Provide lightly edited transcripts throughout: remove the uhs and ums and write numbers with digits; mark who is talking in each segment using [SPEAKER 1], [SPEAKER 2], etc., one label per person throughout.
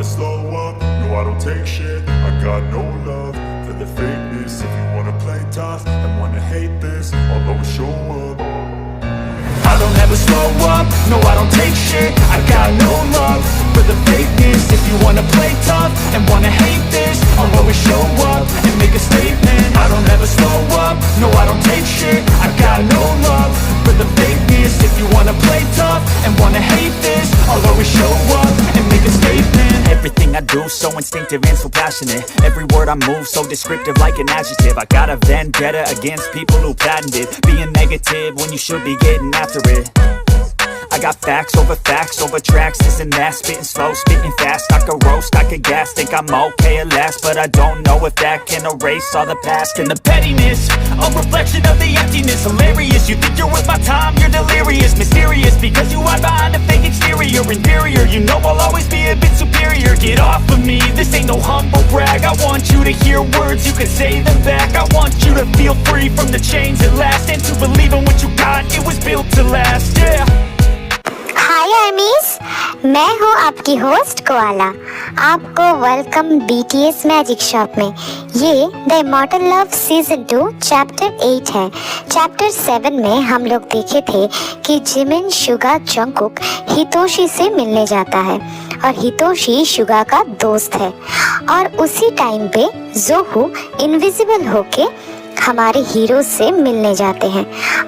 [SPEAKER 1] never slow up, no I don't take shit. I got no love for the fakeness. If you wanna play tough and wanna hate this, I'll always show up. I don't ever slow up, no I don't take shit. I got no love for the fakeness. If you wanna play tough and wanna hate this, I'll always show up and make a statement. I don't ever slow up, no I don't take shit. I got no love for the fakeness. If you wanna play tough and wanna hate this, I'll always show up and make a statement. Everything I do so instinctive and so passionate. Every word I move so descriptive like an adjective. I got a vendetta against people who patented being negative when you should be getting after it. I got facts over tracks, this and that. Spitting slow, spitting fast. I could roast, I could gas. Think I'm okay at last, but I don't know if that can erase all the past. And the pettiness, a reflection of the emptiness. Hilarious, you think you're worth my time, you're delirious. Mysterious, because you hide behind a fake exterior. Inferior, you know I'll always be a bit superior. Get off of me, this ain't no humble brag. I want you to hear words, you can say them back. I want you to feel free from the chains at last, and to believe in what you got, it was built to last, yeah.
[SPEAKER 2] हाय आर्मीज, मैं हूँ आपकी host koala. आपको welcome BTS magic shop में। ये the immortal love season 2 chapter 8 है। Chapter 7 में हम लोग देखे थे कि जिमिन शुगा जंगकुक हितोशी से मिलने जाता है और हितोशी शुगा का दोस्त है, और उसी टाइम पे जोहू इनविजिबल होके हमारे हीरो से मिलने जाते हैं।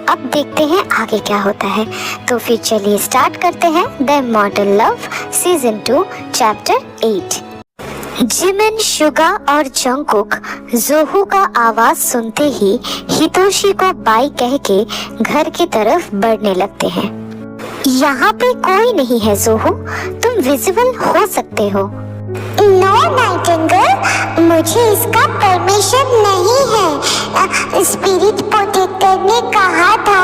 [SPEAKER 2] अब देखते हैं आगे क्या होता है। तो फिर चलिए स्टार्ट करते हैं the immortal love season 2 chapter 8। Jimin, Suga और जंगकुक जोहू का आवाज सुनते ही हितोशी को बाय कह के घर की तरफ बढ़ने लगते हैं। यहाँ पे कोई नहीं है जोहू, तुम विजिबल हो सकते हो।
[SPEAKER 3] नो नाइटिंगेल, मुझे इसका परमिशन नहीं है। स्पिरिट प्रोटेक्टर ने कहा था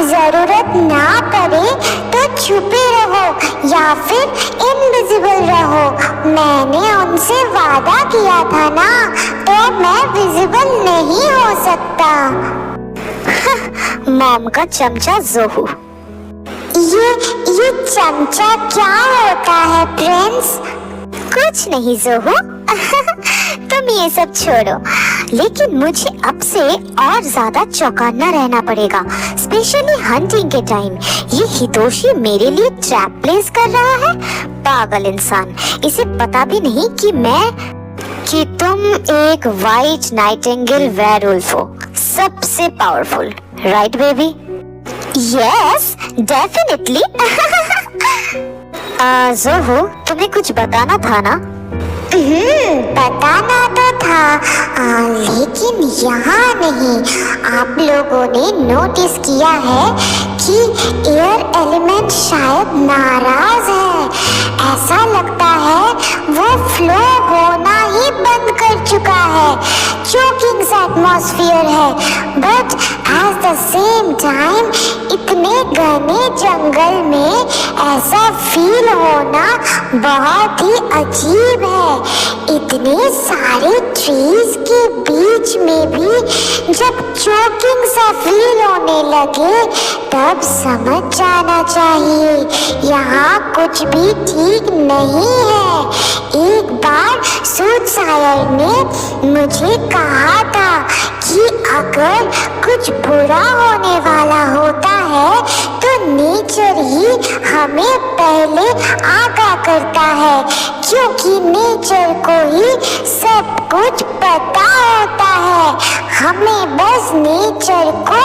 [SPEAKER 3] जरूरत ना पड़े तो छुपे रहो या फिर इनविजिबल रहो। मैंने उनसे वादा किया था ना, तो मैं विजिबल नहीं हो सकता।
[SPEAKER 2] मॉम का चमचा जोहू।
[SPEAKER 3] ये चमचा क्या होता है प्रिंस?
[SPEAKER 2] कुछ नहीं जोहू, तुम ये सब छोड़ो, लेकिन मुझे अब से और ज्यादा चौकन्ना रहना पड़ेगा, स्पेशली हंटिंग के टाइम। ये हितोशी मेरे लिए ट्रैप प्लेस कर रहा है। पागल इंसान, इसे पता भी नहीं कि तुम एक वाइट नाइटिंगेल वेयरवुल्फ हो, सबसे powerful, right baby?
[SPEAKER 3] Yes, definitely.
[SPEAKER 2] जोहू, तुम्हें कुछ बताना था ना?
[SPEAKER 3] बताना तो था, लेकिन यहाँ नहीं। आप लोगों ने नोटिस किया है कि एयर एलिमेंट शायद नाराज है। ऐसा लगता है वो फ्लो होना ही बंद कर चुका है। चोकिंग सा एटमॉस्फेयर है, but at the same time इतने घने जंगल में ऐसा फील होना बहुत ही अजीब है। इतने सारे ट्रीज के बीच में भी जब चोकिंग सा फील होने लगे तब समझ जाना चाहिए यहाँ कुछ भी ठीक नहीं है। एक बार सूटसायर ने मुझे कहा था कि अगर कुछ बुरा होने वाला होता है तो नेचर ही हमें पहले आगाह करता है, क्योंकि नेचर को ही सब कुछ पता होता है। हमें बस नेचर को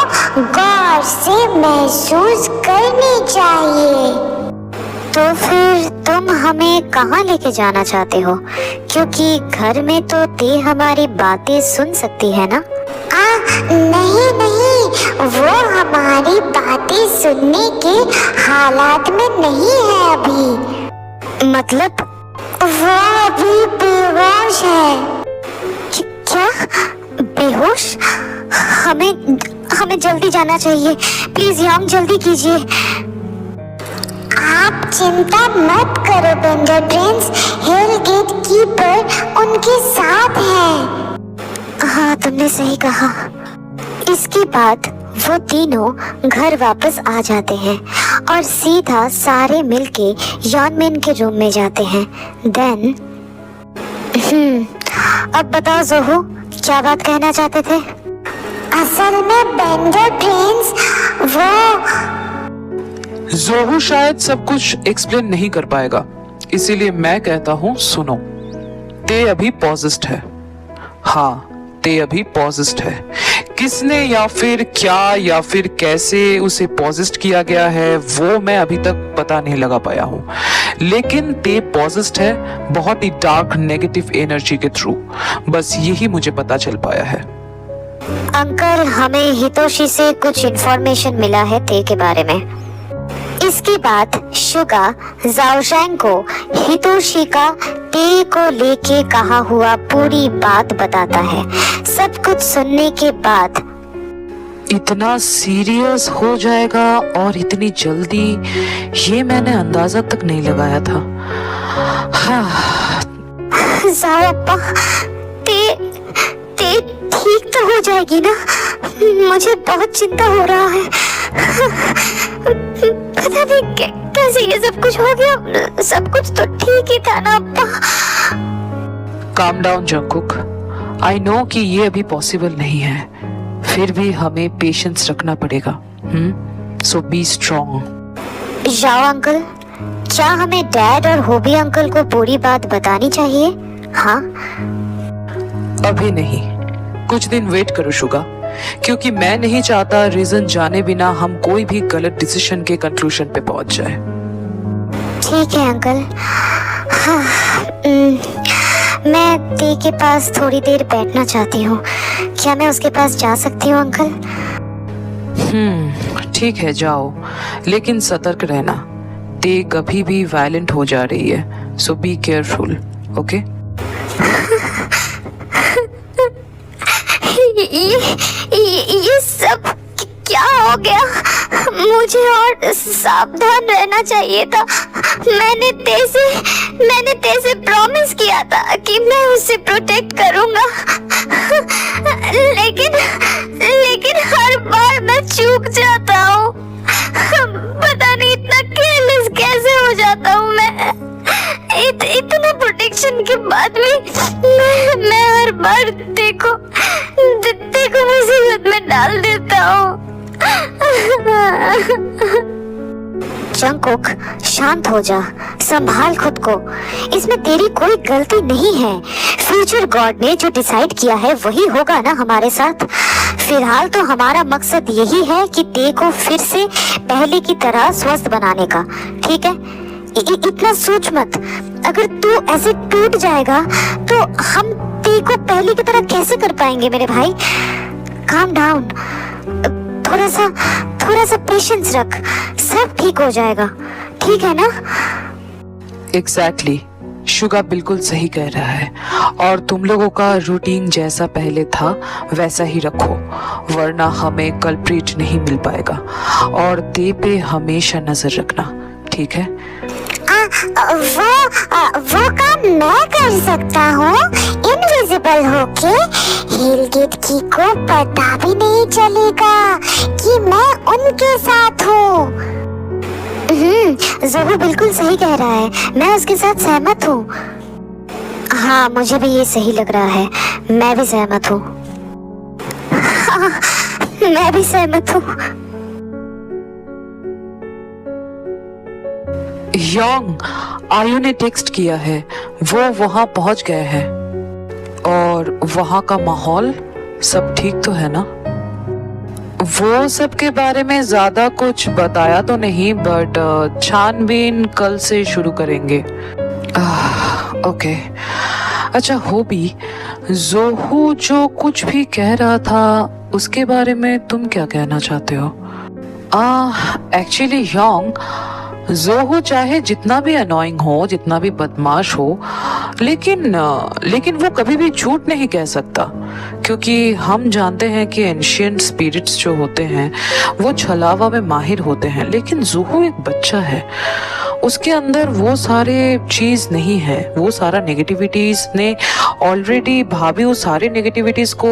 [SPEAKER 3] गौर से महसूस करनी चाहिए।
[SPEAKER 2] तो फिर तुम हमें कहाँ लेके जाना चाहते हो? क्योंकि घर में तो ते हमारी बातें सुन सकती है ना?
[SPEAKER 3] नहीं, वो हमारी बातें सुनने के हालात में नहीं है अभी।
[SPEAKER 2] मतलब?
[SPEAKER 3] वो अभी बेहोश है।
[SPEAKER 2] क्या? बेहोश? हमें जल्दी जाना चाहिए, प्लीज याम जल्दी कीजिए।
[SPEAKER 3] आप चिंता मत करो बेंडर प्रिंस, हिल गेट कीपर उनके साथ है।
[SPEAKER 2] हाँ, तुमने सही कहा। इसके बाद वो तीनों घर वापस आ जाते हैं और सीधा सारे मिलके यॉनमिन के रूम में जाते हैं। देन अब बताओ जोहू, क्या बात कहना चाहते थे?
[SPEAKER 3] असल में बेंडर प्रिंस वो
[SPEAKER 4] जोहू शायद सब कुछ एक्सप्लेन नहीं कर पाएगा, इसीलिए मैं कहता हूँ सुनो। ते अभी पॉजेस्ड है। हाँ, ते अभी पॉजेस्ड है। किसने या फिर क्या या फिर कैसे उसे पॉजेस्ड किया गया है वो मैं अभी तक पता नहीं लगा पाया हूँ, लेकिन ते पॉजेस्ड है बहुत ही डार्क नेगेटिव एनर्जी के थ्रू। बस यही मुझे पता चल पाया है।
[SPEAKER 2] अंकल, हमें हितोशी से कुछ इंफॉर्मेशन मिला है ते के बारे में। इसके बाद शुगा जाओशैंग को हितोशी का ते को लेके कहा हुआ पूरी बात बताता है। सब कुछ सुनने के बाद
[SPEAKER 4] इतना सीरियस हो जाएगा और इतनी जल्दी, ये मैंने अंदाजा तक नहीं लगाया था। हाँ।
[SPEAKER 2] जाओप्पा, ते ठीक तो हो जाएगी ना? मुझे बहुत चिंता हो रहा है। पता नहीं कैसे ये सब कुछ हो गया। सब कुछ तो ठीक ही था ना अप्पा।
[SPEAKER 4] Calm down Jungkook, I know कि ये अभी पॉसिबल नहीं है, फिर भी हमें पेशेंस रखना पड़ेगा। सो बी स्ट्रॉन्ग।
[SPEAKER 2] जाओ अंकल, क्या हमें डैड और होबी अंकल को पूरी बात बतानी चाहिए? हाँ,
[SPEAKER 4] अभी नहीं, कुछ दिन वेट करो शुगा, क्योंकि मैं नहीं चाहता रीजन जाने बिना हम कोई भी गलत डिसीजन के कंक्लूजन पे पहुंच जाए।
[SPEAKER 2] ठीक है अंकल। हाँ, मैं ते के पास थोड़ी देर बैठना चाहती हूँ। क्या मैं उसके पास जा सकती हूँ अंकल?
[SPEAKER 4] ठीक है, जाओ, लेकिन सतर्क रहना। ते कभी भी वायलेंट हो जा रही है, सो बी केयरफुल, ओके?
[SPEAKER 2] ये सब क्या हो गया? मुझे और सावधान रहना चाहिए था। मैंने तेसे प्रॉमिस किया था कि मैं उसे प्रोटेक्ट करूंगा, लेकिन हर बार मैं चूक जाता हूँ। पता नहीं इतना केयरलेस कैसे हो जाता हूँ मैं। इतना प्रोटेक्शन के बाद भी मैं हर बार देखो मुसीबत में डाल देता हूँ। जंगकुक, शांत हो जा, संभाल खुद को। इसमें तेरी कोई गलती नहीं है। फ्यूचर गॉड ने जो डिसाइड किया है वही होगा ना हमारे साथ। फिलहाल तो हमारा मकसद यही है कि ते को फिर से पहले की तरह स्वस्थ बनाने का, ठीक है? इतना सोच मत। अगर तू ऐसे टूट जाएगा तो हम ते को पहले की तरह कैसे कर पाएंगे मेरे भाई? काम डाउन, थोड़ा सा पेशेंस रख, सब ठीक हो जाएगा, ठीक है ना?
[SPEAKER 4] एग्जैक्टली, शुगा बिल्कुल सही कह रहा है। और तुम लोगों का रूटीन जैसा पहले था वैसा ही रखो, वरना हमें कल्प्रिट नहीं मिल पाएगा। और ते पे हमेशा नजर रखना, ठीक है?
[SPEAKER 3] वो काम मैं कर सकता हूँ, इनविजिबल होके। हिलगिटकी को पता भी नहीं चलेगा कि मैं उनके साथ हूँ।
[SPEAKER 2] जोहू बिल्कुल सही कह रहा है, मैं उसके साथ सहमत हूँ। हाँ, मुझे भी ये सही लग रहा है, मैं भी सहमत हूँ। हाँ, मैं भी सहमत हूँ।
[SPEAKER 4] योंग, आयु ने टेक्स्ट किया है, वो वहां पहुंच गए हैं। और वहां का माहौल सब ठीक तो है ना? वो सब के बारे में ज्यादा कुछ बताया तो नहीं, बट छानबीन कल से शुरू करेंगे। ओके, अच्छा होबी, जोहू जो कुछ भी कह रहा था उसके बारे में तुम क्या कहना चाहते हो? एक्चुअली योंग, जोहू चाहे जितना भी अनोइंग हो, जितना भी बदमाश हो, लेकिन वो कभी भी झूठ नहीं कह सकता, क्योंकि हम जानते हैं कि एंशिएंट स्पिरिट्स जो होते हैं वो छलावा में माहिर होते हैं। लेकिन जोहू एक बच्चा है, उसके अंदर वो सारे चीज नहीं है, वो सारा नेगेटिविटीज ने ऑलरेडी भाभी उस सारे नेगेटिविटीज को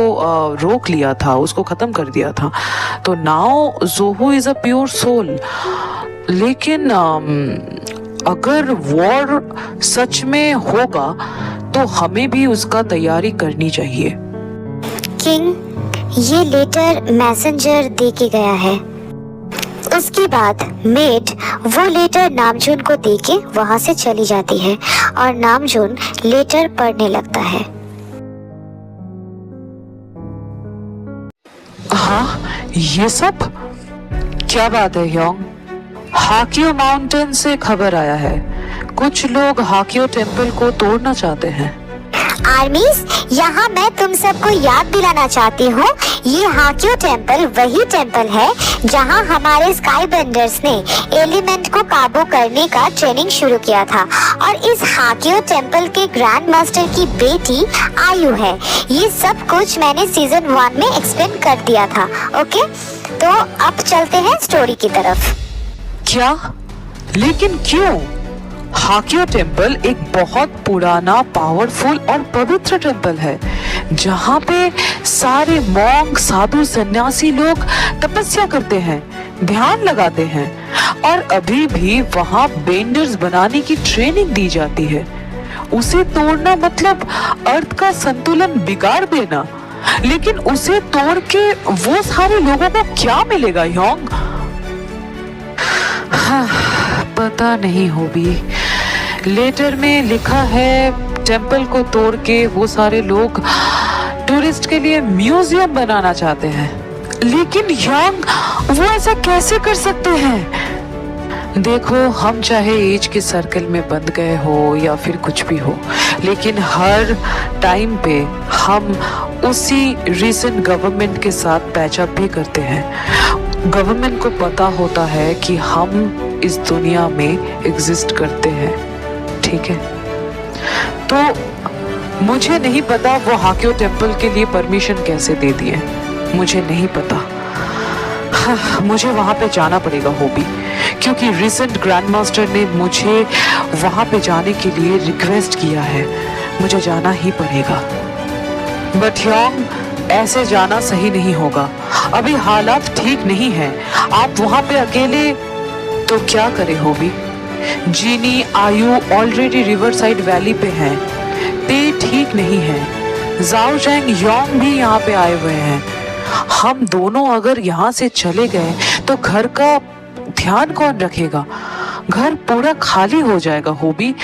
[SPEAKER 4] रोक लिया था, उसको खत्म कर दिया था। तो नाउ जोहू इज अ प्योर सोल। लेकिन अगर वॉर सच में होगा तो हमें भी उसका तैयारी करनी चाहिए।
[SPEAKER 2] किंग, ये लेटर मैसेंजर दे के गया है। उसके बाद मेड वो लेटर नामजून को देके वहां से चली जाती है और नामजून लेटर पढ़ने लगता है।
[SPEAKER 4] हाँ, ये सब क्या बात है ह्योंग? हाकियो माउंटेन से खबर आया है, कुछ लोग हाकियो टेम्पल को तोड़ना चाहते हैं।
[SPEAKER 2] आर्मीज, यहाँ मैं तुम सबको याद दिलाना चाहती हूँ, ये हाकियो टेम्पल वही टेम्पल है जहाँ हमारे स्काई बेंडर्स ने एलिमेंट को काबू करने का ट्रेनिंग शुरू किया था। और इस हाकियो टेम्पल के ग्रैंड मास्टर की बेटी आयु है। ये सब कुछ मैंने सीजन 1 में एक्सप्लेन कर दिया था। ओके, तो अब चलते हैं स्टोरी की तरफ।
[SPEAKER 4] क्या? लेकिन क्यों? हाकियो टेम्पल एक बहुत पुराना, पावरफुल और पवित्र टेम्पल है जहाँ पे सारे मॉन्क, साधु, सन्यासी लोग तपस्या करते हैं, ध्यान लगाते हैं और अभी भी वहाँ बेंडर्स बनाने की ट्रेनिंग दी जाती है। उसे तोड़ना मतलब अर्थ का संतुलन बिगाड़ देना। लेकिन उसे तोड़ के वो सारे लोगों को क्या मिलेगा ह्योंग? हाँ, पता नहीं होबी। लेटर में लिखा है टेम्पल को तोड़ के वो सारे लोग टूरिस्ट के लिए म्यूजियम बनाना चाहते हैं। लेकिन ह्योंग, वो ऐसा कैसे कर सकते हैं? देखो, हम चाहे एज के सर्कल में बंध गए हो या फिर कुछ भी हो, लेकिन हर टाइम पे हम उसी रीसेंट गवर्नमेंट के साथ पैचअप भी करते हैं। गवर्नमेंट को पता होता है कि हम इस दुनिया में एग्जिस्ट करते हैं, ठीक है? तो मुझे नहीं पता वो हाकियो टेम्पल के लिए परमिशन कैसे दे दिए, मुझे नहीं पता। हाँ, मुझे वहां पे जाना पड़ेगा होबी, क्योंकि रिसेंट ग्रैंड मास्टर ने मुझे वहां पे जाने के लिए रिक्वेस्ट किया है। मुझे जाना ही पड़ेगा। बट ह्योंग, ऐसे जाना सही नहीं होगा। अभी हालात ठीक नहीं है। आप वहां पे अकेले तो क्या करे होबी? जीनी, आयु ऑलरेडी रिवर साइड वैली पे हैं, पे ठीक नहीं है। जाओ जैंग, ह्योंग भी यहाँ पे आए हुए हैं। हम दोनों अगर यहाँ से चले गए तो घर का ध्यान कौन रखेगा? घर पूरा खाली हो जाएगा होबी।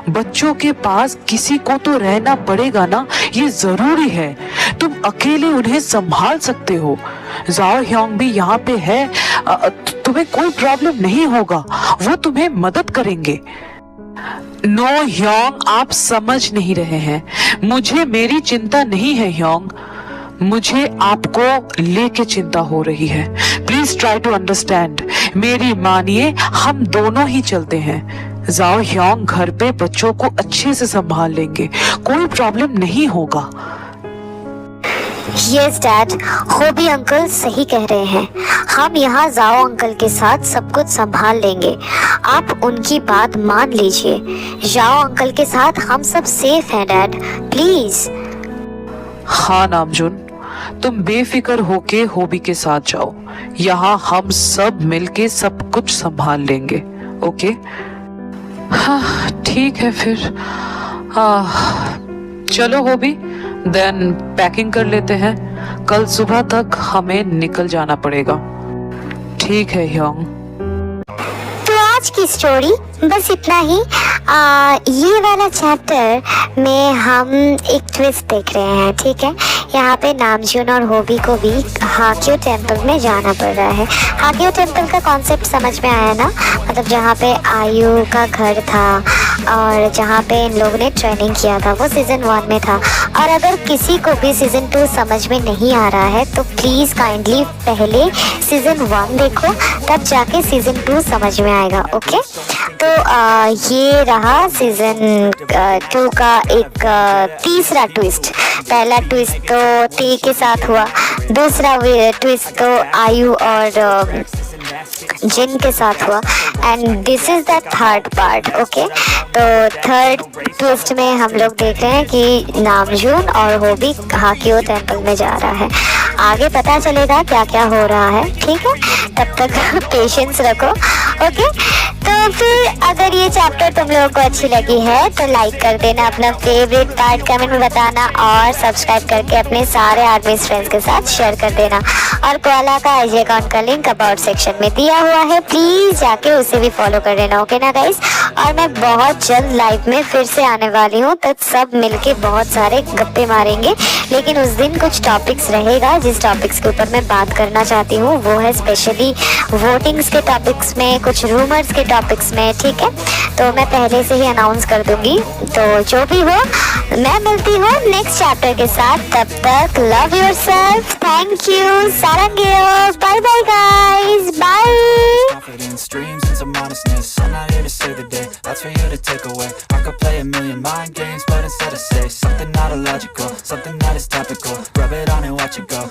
[SPEAKER 4] बच्चों के पास किसी को तो रहना पड़ेगा ना, ये जरूरी है। तुम अकेले उन्हें संभाल सकते हो। जाओ ह्योंग भी यहाँ पे है, तुम्हें कोई प्रॉब्लम नहीं होगा, वो तुम्हें मदद करेंगे। नो ह्योंग, आप समझ नहीं रहे हैं। मुझे मेरी चिंता नहीं है ह्योंग, मुझे आपको लेके चिंता हो रही है। Please try to understand. मेरी मानिए, हम दोनों ही चलते हैं। जाओ ह्योंग, घर पे बच्चों को अच्छे से संभाल लेंगे, कोई प्रॉब्लम नहीं होगा।
[SPEAKER 2] यस डैड, होबी अंकल सही कह रहे हैं। हम यहाँ जाओ अंकल के साथ सब कुछ संभाल लेंगे। आप उनकी बात मान लीजिए। जाओ अंकल के साथ हम सब सेफ हैं डैड, प्लीज।
[SPEAKER 4] हाँ नामजुन, तुम बेफिक्र होके होबी के साथ जाओ। यहाँ हम सब मिलके सब कुछ संभाल लेंगे, ओके? हाँ ठीक है फिर। चलो होबी, देन पैकिंग कर लेते हैं। कल सुबह तक हमें निकल जाना पड़ेगा। ठीक है ह्योंग।
[SPEAKER 2] तो आज की स्टोरी बस इतना ही। ये वाला चैप्टर में हम एक ट्विस्ट देख रहे हैं, ठीक है? यहाँ पे नामजून और होबी को भी हाकियो टेम्पल में जाना पड़ रहा है। हाकियो टेम्पल का कॉन्सेप्ट समझ में आया ना? मतलब जहाँ पे आयु का घर था और जहाँ पे इन लोगों ने ट्रेनिंग किया था, वो सीजन 1 में था। और अगर किसी को भी सीजन 2 समझ में नहीं आ रहा है तो प्लीज़ काइंडली पहले सीजन 1 देखो, तब जाके सीजन 2 समझ में आएगा, ओके? तो ये रहा सीजन 2 का एक तीसरा ट्विस्ट। पहला ट्विस्ट तो टी के साथ हुआ, दूसरा ट्विस्ट तो आयु और जिन के साथ हुआ। And this is the third part. Okay, तो थर्ड ट्विस्ट में हम लोग देख रहे हैं कि नामजून और होबी हाकियो टेम्पल में जा रहा है। आगे पता चलेगा क्या क्या हो रहा है, ठीक है? तब तक पेशेंस रखो। ओके, तो फिर अगर ये चैप्टर तुम लोगों को अच्छी लगी है तो लाइक कर देना, अपना फेवरेट पार्ट कमेंट में बताना और सब्सक्राइब करके अपने सारे आर्मी फ्रेंड्स के साथ शेयर कर देना। और कोआला का आईजी अकाउंट का लिंक अबाउट सेक्शन में दिया हुआ है, प्लीज जाके उसे भी फॉलो कर लेना। ओके ना गाइस? और मैं बहुत जल्द लाइव में फिर से आने वाली हूँ, तो सब मिलके बहुत सारे गप्पे मारेंगे। लेकिन उस दिन कुछ टॉपिक्स रहेगा जिस टॉपिक्स के ऊपर मैं बात करना चाहती हूँ, वो है स्पेशली वोटिंग्स के टॉपिक्स में, कुछ रूमर्स के टॉपिक्स में, ठीक है? तो मैं पहले से ही अनाउंस कर दूंगी। तो जो भी हो, मैं मिलती हूँ नेक्स्ट चैप्टर के साथ। तब तक लव योरसेल्फ, थैंक यू, सारंगेओ, bye bye guys, bye.
[SPEAKER 5] Confidence, dreams, and some honestness. I'm not here to save the day, that's for you to take away. I could play a million mind games, but instead I say something not illogical, something that is topical. Rub it on and watch it go.